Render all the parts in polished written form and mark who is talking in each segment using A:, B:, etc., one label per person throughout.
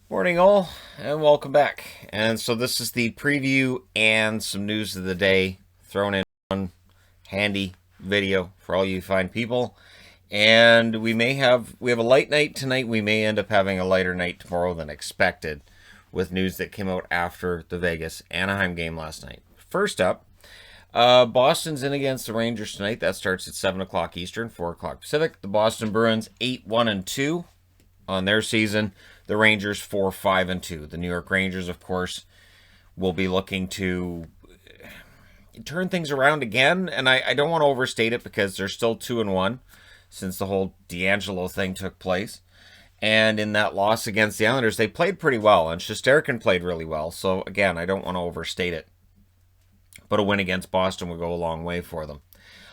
A: Morning, all, and welcome back. And so, this is the preview and some news of the day thrown in one handy video for all you fine people. And we have a light night tonight. We may end up having a lighter night tomorrow than expected, with news that came out after the Vegas Anaheim game last night. First up, Boston's in against the Rangers tonight. That starts at 7 o'clock Eastern, 4 o'clock Pacific. The Boston Bruins 8-1-2 on their season. The Rangers 4-5-2. The New York Rangers, of course, will be looking to turn things around again, and I don't want to overstate it because they're still 2-1 since the whole D'Angelo thing took place. And in that loss against the Islanders, they played pretty well, and Shesterkin played really well. So again, I don't want to overstate it, but a win against Boston would go a long way for them.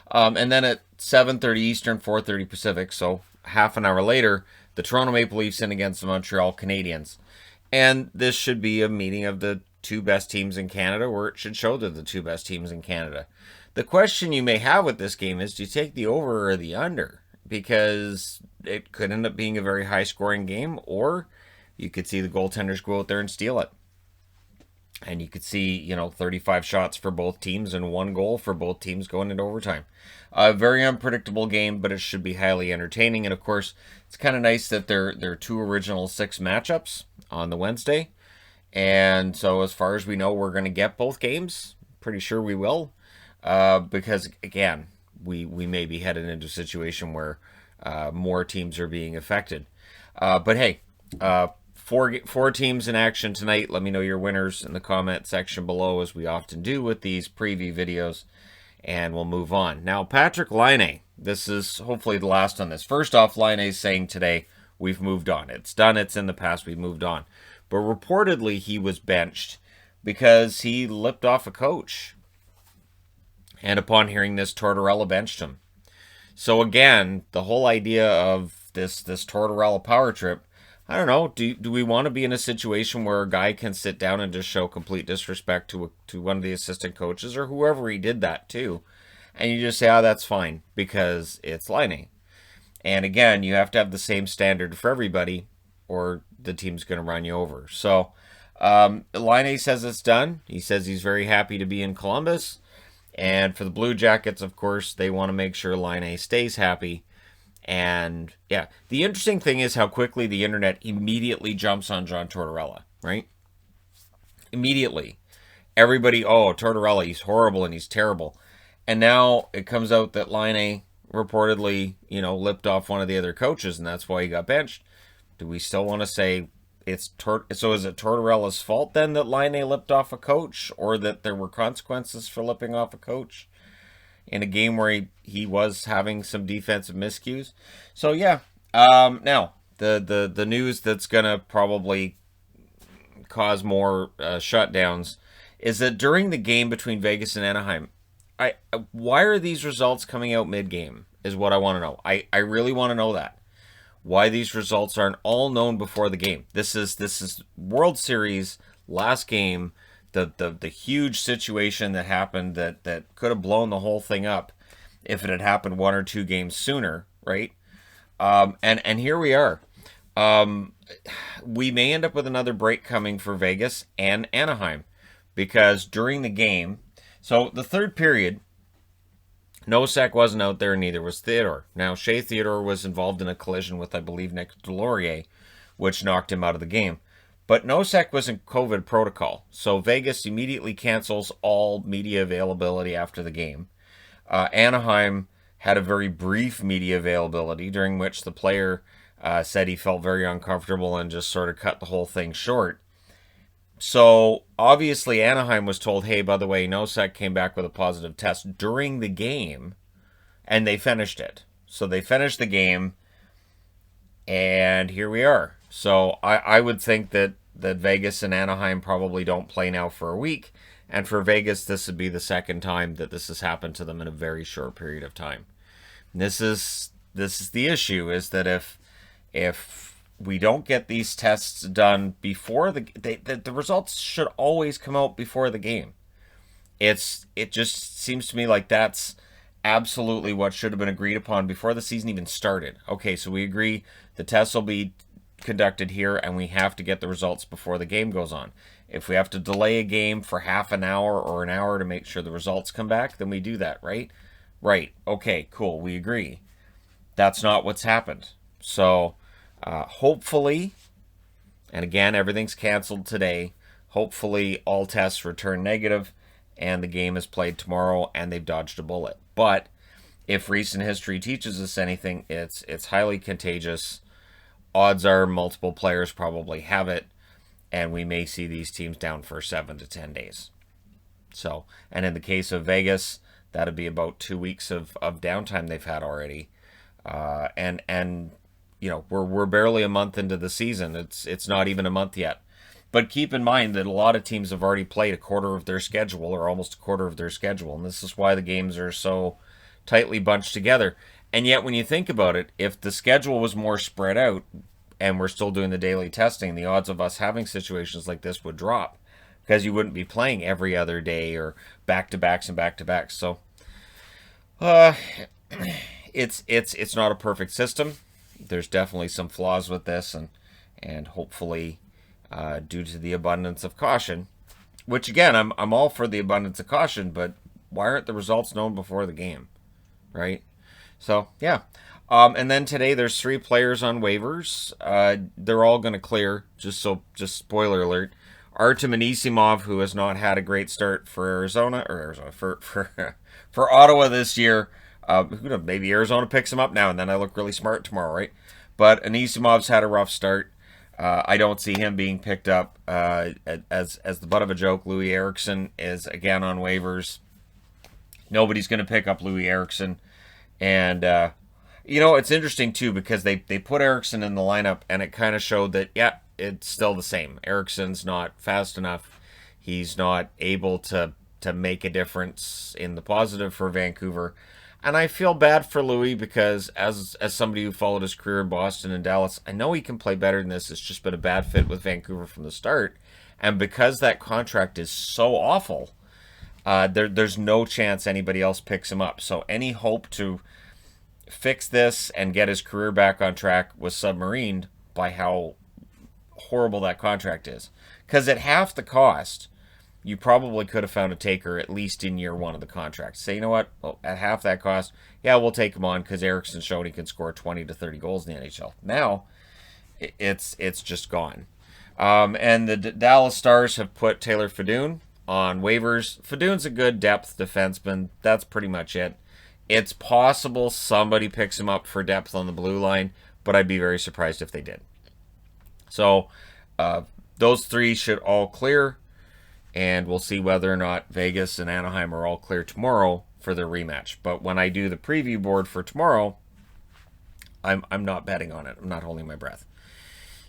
A: And then at 7:30 Eastern, 4:30 Pacific, so half an hour later, the Toronto Maple Leafs in against the Montreal Canadiens. And this should be a meeting of the two best teams in Canada, or it should show they're the two best teams in Canada. The question you may have with this game is, do you take the over or the under? Because it could end up being a very high-scoring game, or you could see the goaltenders go out there and steal it. And you could see, 35 shots for both teams and one goal for both teams going into overtime. A very unpredictable game, but it should be highly entertaining. And of course, it's kind of nice that there are two original 6 matchups on the Wednesday. And so, as far as we know, we're going to get both games. Pretty sure we will. Because, again, we may be headed into a situation where more teams are being affected. But hey, four teams in action tonight. Let me know your winners in the comment section below, as we often do with these preview videos, and we'll move on. Now, Patrick Laine, this is hopefully the last on this. First off, Laine is saying today, we've moved on. It's done. It's in the past. We've moved on. But reportedly, he was benched because he lipped off a coach. And upon hearing this, Tortorella benched him. So again, the whole idea of this Tortorella power trip, I don't know. Do we want to be in a situation where a guy can sit down and just show complete disrespect to one of the assistant coaches or whoever he did that to, and you just say, "Oh, that's fine," because it's Laine. And again, you have to have the same standard for everybody, or the team's going to run you over. So, Laine says it's done. He says he's very happy to be in Columbus, and for the Blue Jackets, of course, they want to make sure Laine stays happy. And yeah, the interesting thing is how quickly the internet immediately jumps on John Tortorella, right? Immediately. Everybody, oh, Tortorella, he's horrible and he's terrible. And now it comes out that Laine reportedly, lipped off one of the other coaches, and that's why he got benched. Do we still want to say so is it Tortorella's fault then that Laine lipped off a coach, or that there were consequences for lipping off a coach in a game where he was having some defensive miscues? So yeah, now the news that's gonna probably cause more shutdowns is that during the game between Vegas and Anaheim, why are these results coming out mid-game is what I want to know. I really want to know that. Why these results aren't all known before the game. This is World Series last game. The huge situation that happened that could have blown the whole thing up if it had happened 1 or 2 games sooner, right? And here we are. We may end up with another break coming for Vegas and Anaheim, because during the game, so the third period, Nosek wasn't out there, neither was Theodore. Now, Shea Theodore was involved in a collision with, I believe, Nick Delorier, which knocked him out of the game. But Nosek was in COVID protocol, so Vegas immediately cancels all media availability after the game. Anaheim had a very brief media availability, during which the player said he felt very uncomfortable and just sort of cut the whole thing short. So obviously Anaheim was told, hey, by the way, Nosek came back with a positive test during the game, and they finished it. So they finished the game, and here we are. So I would think that Vegas and Anaheim probably don't play now for a week. And for Vegas, this would be the second time that this has happened to them in a very short period of time. And this is the issue, is that if we don't get these tests done before the results should always come out before the game. It just seems to me like that's absolutely what should have been agreed upon before the season even started. Okay, so we agree the tests will be conducted here, and we have to get the results before the game goes on. If we have to delay a game for half an hour or an hour to make sure the results come back, then we do that, right? Right. Okay, cool. We agree. That's not what's happened. So hopefully, and again, everything's canceled today, hopefully all tests return negative and the game is played tomorrow and they've dodged a bullet. But if recent history teaches us anything, it's highly contagious. Odds are multiple players probably have it, and we may see these teams down for 7 to 10 days. So, and in the case of Vegas, that'd be about 2 weeks of downtime they've had already. And you know, we're barely a month into the season. It's not even a month yet. But keep in mind that a lot of teams have already played a quarter of their schedule or almost a quarter of their schedule. And this is why the games are so tightly bunched together. And yet when you think about it, if the schedule was more spread out and we're still doing the daily testing, the odds of us having situations like this would drop because you wouldn't be playing every other day or back-to-backs and back-to-backs. So it's not a perfect system. There's definitely some flaws with this, and hopefully due to the abundance of caution, which again, I'm all for the abundance of caution, but why aren't the results known before the game, right? So, yeah. And then today there's 3 players on waivers. They're all going to clear, just spoiler alert. Artem Anisimov, who has not had a great start for for Ottawa this year. Maybe Arizona picks him up now, and then I look really smart tomorrow, right? But Anisimov's had a rough start. I don't see him being picked up as the butt of a joke. Louis Eriksson is again on waivers. Nobody's going to pick up Louis Eriksson. And, you know, it's interesting, too, because they put Eriksson in the lineup, and it kind of showed that, yeah, it's still the same. Eriksson's not fast enough. He's not able to make a difference in the positive for Vancouver. And I feel bad for Louis because as somebody who followed his career in Boston and Dallas, I know he can play better than this. It's just been a bad fit with Vancouver from the start. And because that contract is so awful, there's no chance anybody else picks him up. So any hope to fix this and get his career back on track was submarined by how horrible that contract is. Because at half the cost, you probably could have found a taker at least in year 1 of the contract. Say, you know what? Well, at half that cost, yeah, we'll take him on because Eriksson showed he can score 20 to 30 goals in the NHL. Now, it's just gone. And the Dallas Stars have put Taylor Fedun on waivers. Fedun's a good depth defenseman. That's pretty much it. It's possible somebody picks him up for depth on the blue line, but I'd be very surprised if they did. So, those 3 should all clear. And we'll see whether or not Vegas and Anaheim are all clear tomorrow for their rematch. But when I do the preview board for tomorrow, I'm not betting on it. I'm not holding my breath.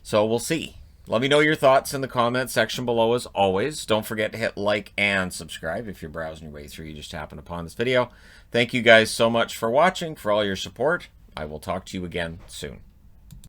A: So we'll see. Let me know your thoughts in the comments section below as always. Don't forget to hit like and subscribe if you're browsing your way through. You just happened upon this video. Thank you guys so much for watching, for all your support. I will talk to you again soon.